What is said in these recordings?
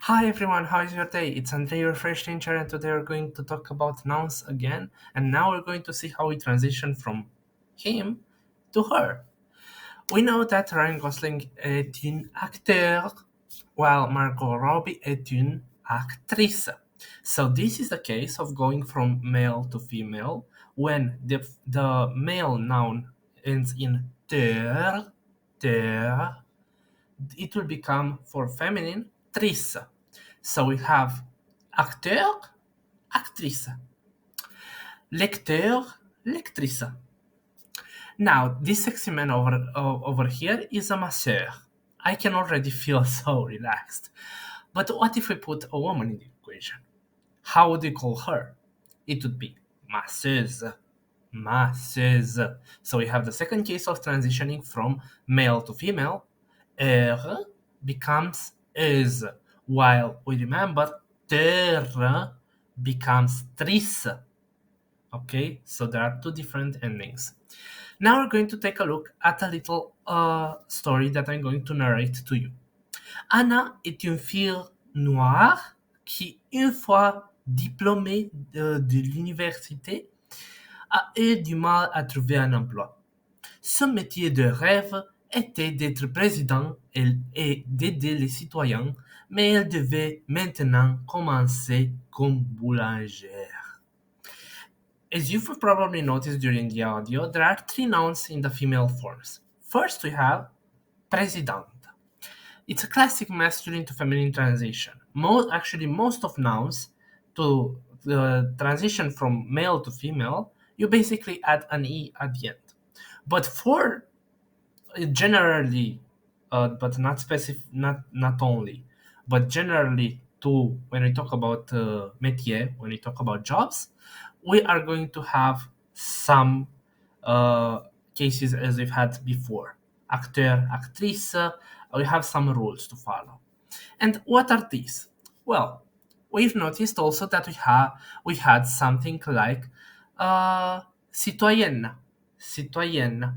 Hi everyone, how is your day? It's Andre, your French teacher, and today we're going to talk about nouns again. And now we're going to see how we transition from him to her. We know that Ryan Gosling est une acteur, while Margot Robbie est une actrice. So this is the case of going from male to female when the male noun ends in ter, it will become for feminine trice. So we have acteur, actrice, lecteur, lectrice. Now, this sexy man over here is a masseur. I can already feel so relaxed. But what if we put a woman in the equation? How would you call her? It would be masseuse. Masseuse. So we have the second case of transitioning from male to female. Er becomes is, while we remember ter becomes tris. Okay, so there are two different endings. Now we're going to take a look at a little story that I'm going to narrate to you. Anna est une fille noire qui, une fois diplômée de l'université, a eu du mal à trouver un emploi. Son métier de rêve était d'être président et d'aider les citoyens, mais elle devait maintenant commencer comme boulangère. As you've probably noticed during the audio, there are three nouns in the female forms. First, we have président. It's a classic masculine to feminine transition. Most of nouns to the transition from male to female, you basically add an e at the end. But for generally, but not specific, not only, but generally to when we talk about métier, when we talk about jobs, we are going to have some uh, cases as we've had before. Acteur, actrice, we have some rules to follow. And what are these? Well, we've noticed also that we had something like citoyenne. Citoyenne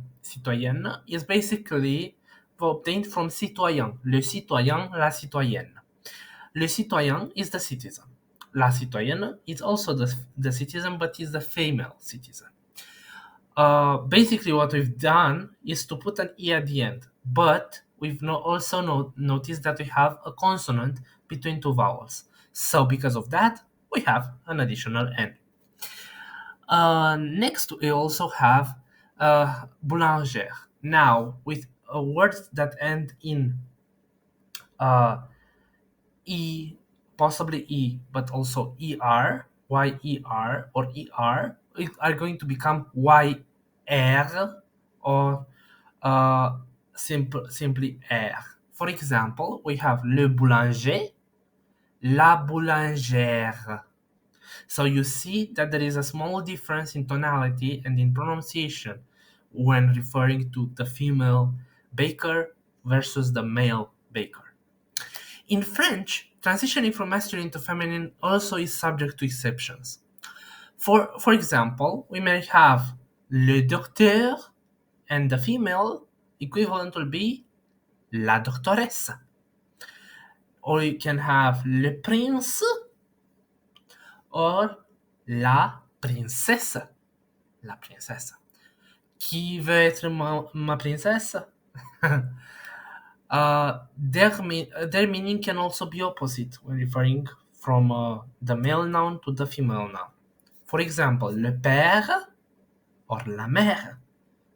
is basically obtained from citoyen. Le citoyen, la citoyenne. Le citoyen is the citizen. La citoyenne is also the citizen, but is the female citizen. Basically, what we've done is to put an e at the end, but we've also noticed that we have a consonant between two vowels. So because of that, we have an additional n. Next, we also have boulangère. Now, with words that end in uh, e, possibly e, but also er, yer, or er, are going to become yr or simply r. For example, we have le boulanger, la boulangère. So you see that there is a small difference in tonality and in pronunciation when referring to the female baker versus the male baker. In French, transitioning from masculine to feminine also is subject to exceptions. For example, we may have le docteur, and the female equivalent will be la doctoresse. Or you can have le prince or la princesse. La princesse. Qui veut être ma princesse? Their meaning can also be opposite when referring from the male noun to the female noun. For example, le père or la mère.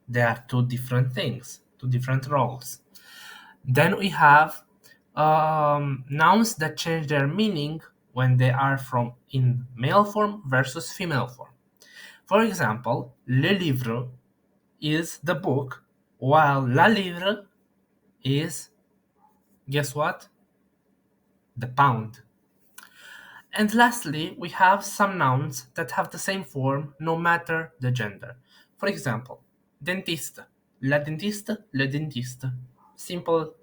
They are two different things, two different roles. Then we have nouns that change their meaning when they are from in male form versus female form. For example, le livre is the book, while la livre is, guess what? The pound. And lastly, we have some nouns that have the same form no matter the gender. For example, dentiste, la dentiste, le dentiste. Simple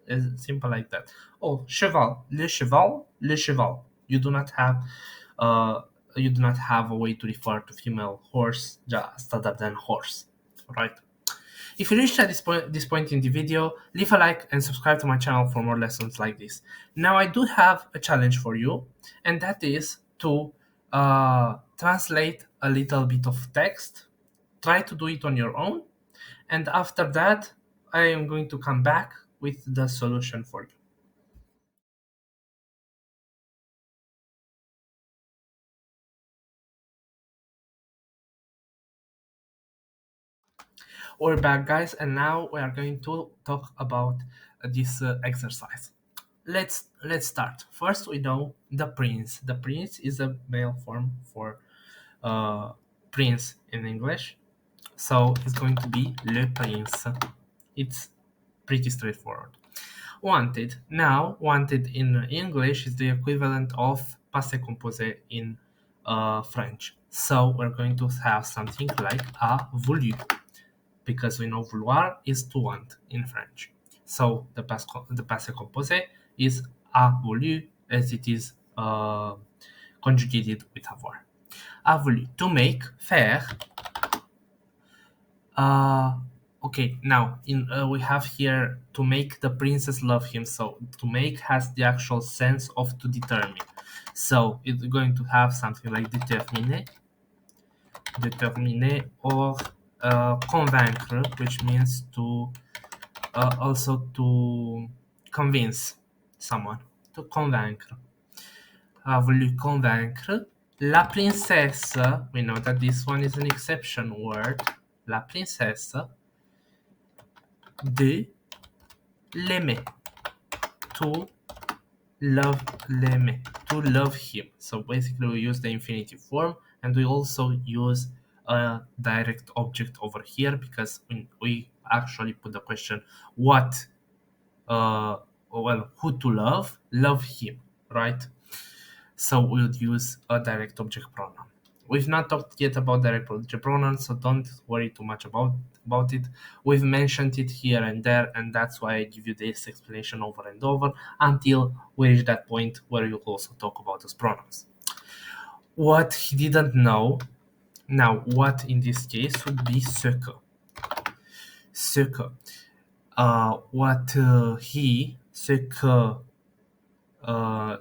like that. Oh, cheval, le cheval, le cheval. You do not have a way to refer to female horse just other than horse, right? If you reached at this point in the video, leave a like and subscribe to my channel for more lessons like this. Now I do have a challenge for you, and that is to translate a little bit of text. Try to do it on your own, and after that I am going to come back with the solution for you. We're back, guys, and now we are going to talk about this exercise. Let's start. First, we know the prince. The prince is a male form for uh, prince in English, so it's going to be le prince. It's pretty straightforward. Wanted. Now, wanted in English is the equivalent of passé composé in French. So we're going to have something like a voulu, because we know vouloir is to want in French. So the passé composé is a voulu, as it is conjugated with avoir. A voulu, to make, faire. Uh, okay, now we have here to make the princess love him. So to make has the actual sense of to determine. So it's going to have something like déterminer, or convaincre, which means to also to convince someone, to convaincre. A voulu convaincre. La princesse, we know that this one is an exception word. La princesse de l'aimer, to l'aimer, to love him. So basically we use the infinitive form, and we also use a direct object over here, because we actually put the question what who to love him, right? So we would use a direct object pronoun. We've not talked yet about direct object pronouns, so don't worry too much about it. We've mentioned it here and there, and that's why I give you this explanation over and over until we reach that point where you also talk about those pronouns. What he didn't know, now what in this case would be ce que. Ce que. What he, ce que,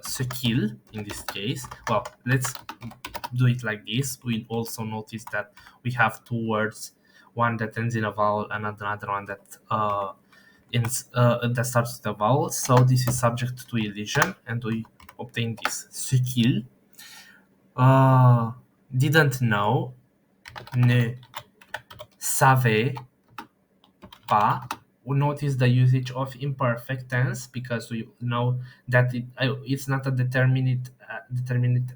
ce qu'il in this case. Well, let's do it like this. We also notice that we have two words, one that ends in a vowel and another one that that starts with a vowel. So this is subject to elision, and we obtain this. Ce qu'il didn't know, ne savait pas. We notice the usage of imperfect tense, because we know that it's not a determinate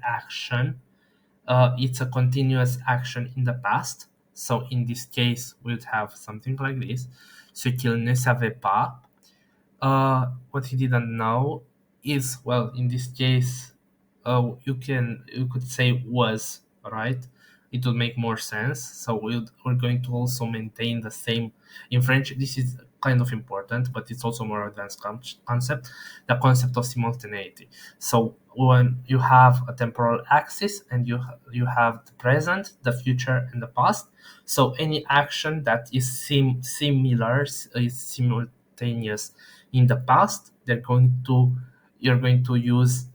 action. It's a continuous action in the past. So in this case, we would have something like this. Ce qu'il ne savait pas. What he didn't know is, well, in this case, you could say was, right? It would make more sense. So we're going to also maintain the same in French. This is kind of important, but it's also more advanced concept, the concept of simultaneity. So when you have a temporal axis and you have the present, the future, and the past, so any action that is similar, is simultaneous in the past, you're going to use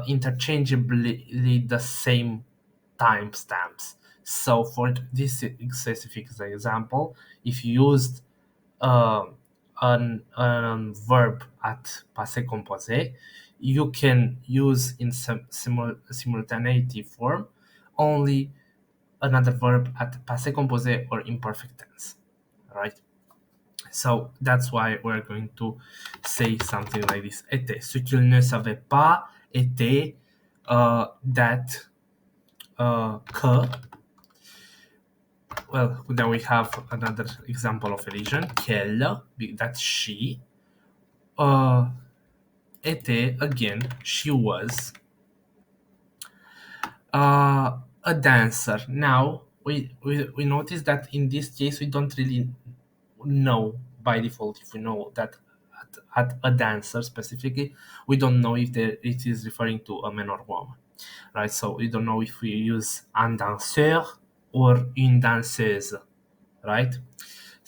interchangeably the same timestamps. So for this specific example, if you used an verb at passé composé, you can use in simultaneity form only another verb at passé composé or imperfect tense, right? So that's why we're going to say something like this. Était. Ce qu'il ne savait pas était that que. Well, then we have another example of elision. Qu'elle, that she. Était, again, she was. A dancer. Now, we notice that in this case, we don't really know by default if we know that at a dancer specifically, we don't know if it is referring to a man or woman, right? So we don't know if we use un danseur or une danseuse, right?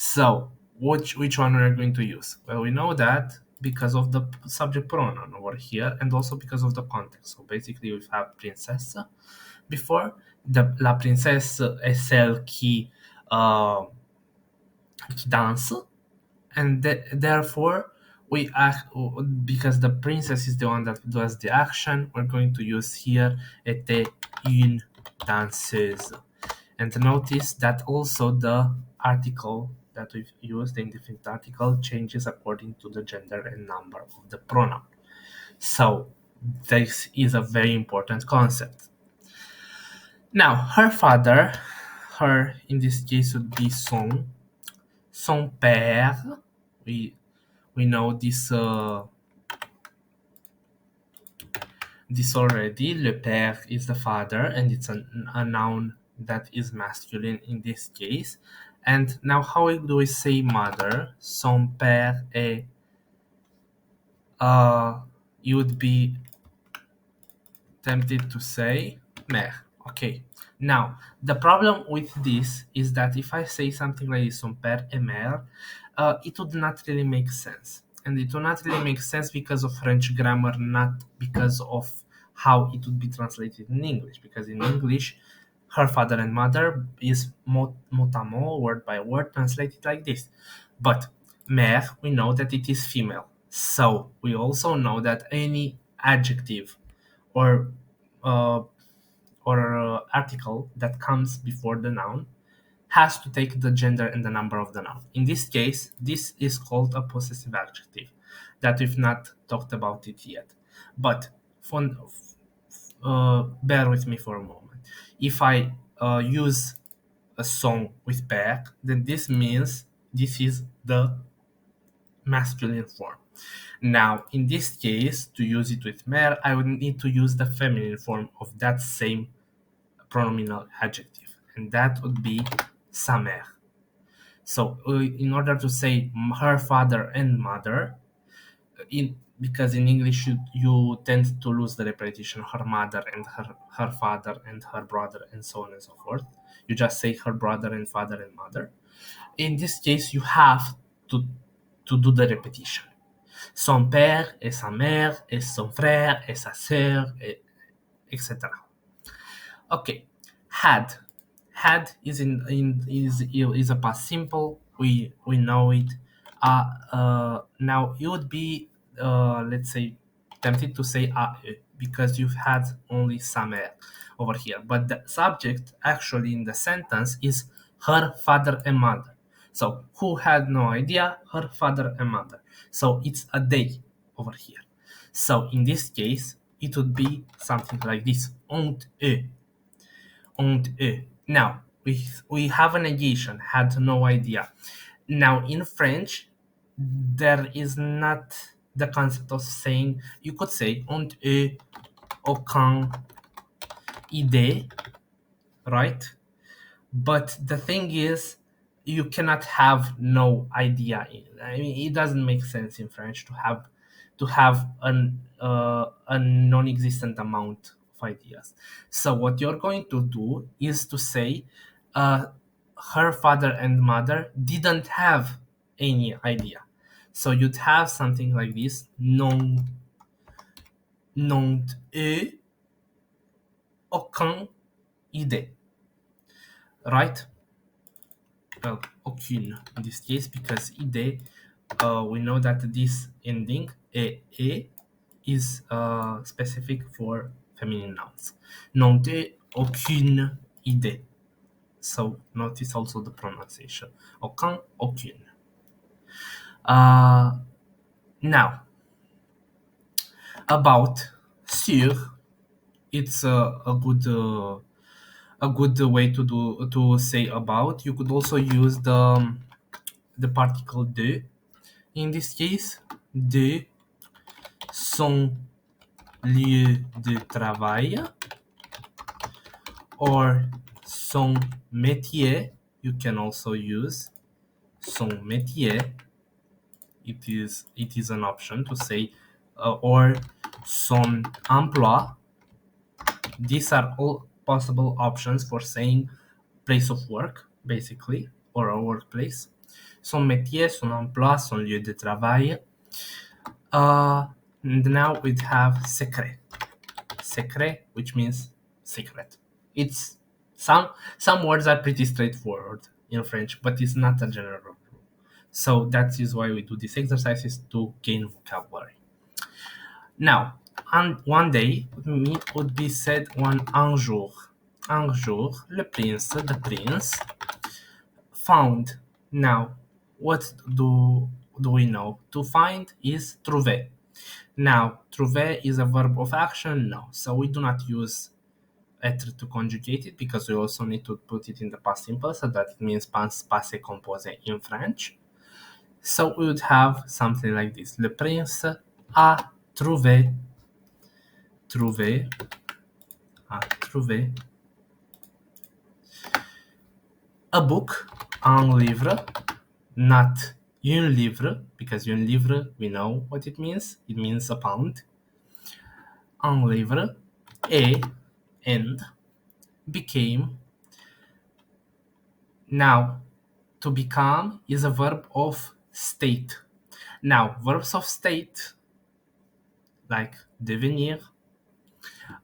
So which one we are going to use? Well, we know that because of the subject pronoun over here, and also because of the context. So basically, we have princessa before. La princesse est celle qui danse, and therefore we act because the princess is the one that does the action. We're going to use here était une danseuse. And notice that also the article that we've used, the indefinite article, changes according to the gender and number of the pronoun. So this is a very important concept. Now, her father, her in this case would be son père. We know this already. Le père is the father, and it's a noun that is masculine in this case. And now, how do we say mother? Son père est. You would be tempted to say mère. Okay. Now, the problem with this is that if I say something like son père est mère, it would not really make sense. And it would not really make sense because of French grammar, not because of how it would be translated in English. Because in English, her father and mother is mot à mot, word by word, translated like this. But mère, we know that it is female. So we also know that any adjective or uh, article that comes before the noun has to take the gender and the number of the noun. In this case, this is called a possessive adjective that we've not talked about it yet. But bear with me for a moment. If I use a song with père, then this means this is the masculine form. Now, in this case, to use it with mère, I would need to use the feminine form of that same pronominal adjective, and that would be sa mère. So, in order to say her father and mother, because in English you tend to lose the repetition her mother and her father and her brother and so on and so forth. You just say her brother and father and mother. In this case, you have to do the repetition. Son père et sa mère et son frère et sa sœur, etc. Okay, had. Had is a past simple. We know it. Now you would be let's say tempted to say because you've had only sa mère over here, but the subject actually in the sentence is her father and mother. So who had no idea? Her father and mother. So it's a they over here. So in this case, it would be something like this: ont eux, ont eux. Now we have a negation, had no idea. Now in French, there is not the concept of saying. You could say ont eux aucun idée, right? But the thing is, you cannot have no idea. I mean, it doesn't make sense in French to have a non-existent amount of ideas. So what you're going to do is to say, her father and mother didn't have any idea. So you'd have something like this: n'ont eu aucun idée, right? Well, aucune in this case, because idée, we know that this ending e is specific for feminine nouns. N'ont eu aucune idée. So notice also the pronunciation. Aucun, aucune. Now, about sur, it's a good way to say about. You could also use the particle de. In this case, de son lieu de travail or son métier. You can also use son métier. It is an option to say or son emploi. These are all possible options for saying place of work, basically, or a workplace. son métier, son emploi, son lieu de travail. And now we have secret. Secret, which means secret. It's some words are pretty straightforward in French, but it's not a general rule. So that is why we do these exercises to gain vocabulary. Now, on one day would be said un jour. Un jour, le prince, the prince, found. Now, what do we know? To find is trouver. Now, trouver is a verb of action? No. So we do not use être to conjugate it because we also need to put it in the past simple so that it means passé composé in French. So we would have something like this. Le prince a trouvé, trouvé, a trouvé a book, un livre, not un livre, because un livre, we know what it means. It means a pound. Un livre, and, became. Now, to become is a verb of state. Now, verbs of state, like devenir,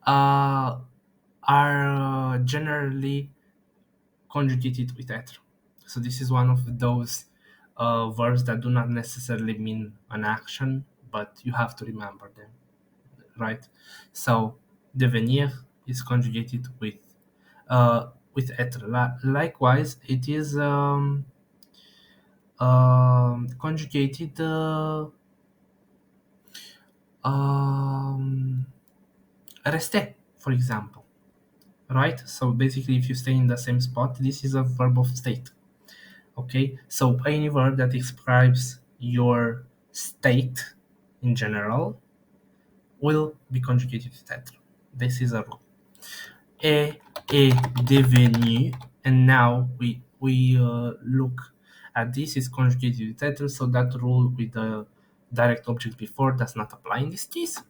are generally conjugated with être. So this is one of those verbs that do not necessarily mean an action, but you have to remember them, right? So devenir is conjugated with être. Likewise, it is conjugated rester, for example, right? So basically, if you stay in the same spot, this is a verb of state. Okay, so any verb that describes your state in general will be conjugated with être. This is a rule. Est devenu, and now we look at this is conjugated with être, so that rule with the direct object before does not apply in this case.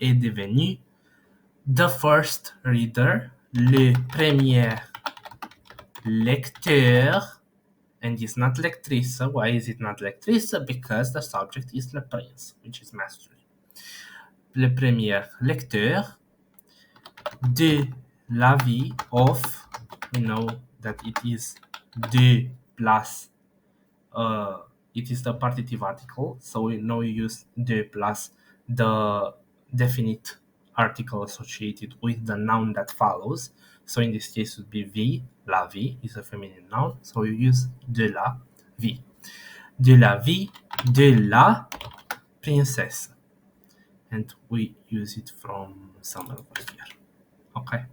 Est devenu the first reader, le premier lecteur, and it's not lectrice. Why is it not lectrice? Because the subject is le prince, which is masculine. Le premier lecteur de la vie of, we know that it is de plus, it is the partitive article, so we know you use de plus the definite article associated with the noun that follows. So in this case it would be vie, la vie is a feminine noun, so you use de la vie. De la vie de la princesse. And we use it from somewhere over here. Okay.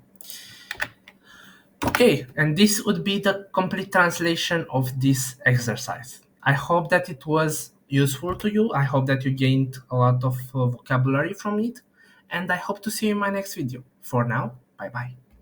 Okay, and this would be the complete translation of this exercise. I hope that it was useful to you. I hope that you gained a lot of vocabulary from it. And I hope to see you in my next video. For now, bye-bye.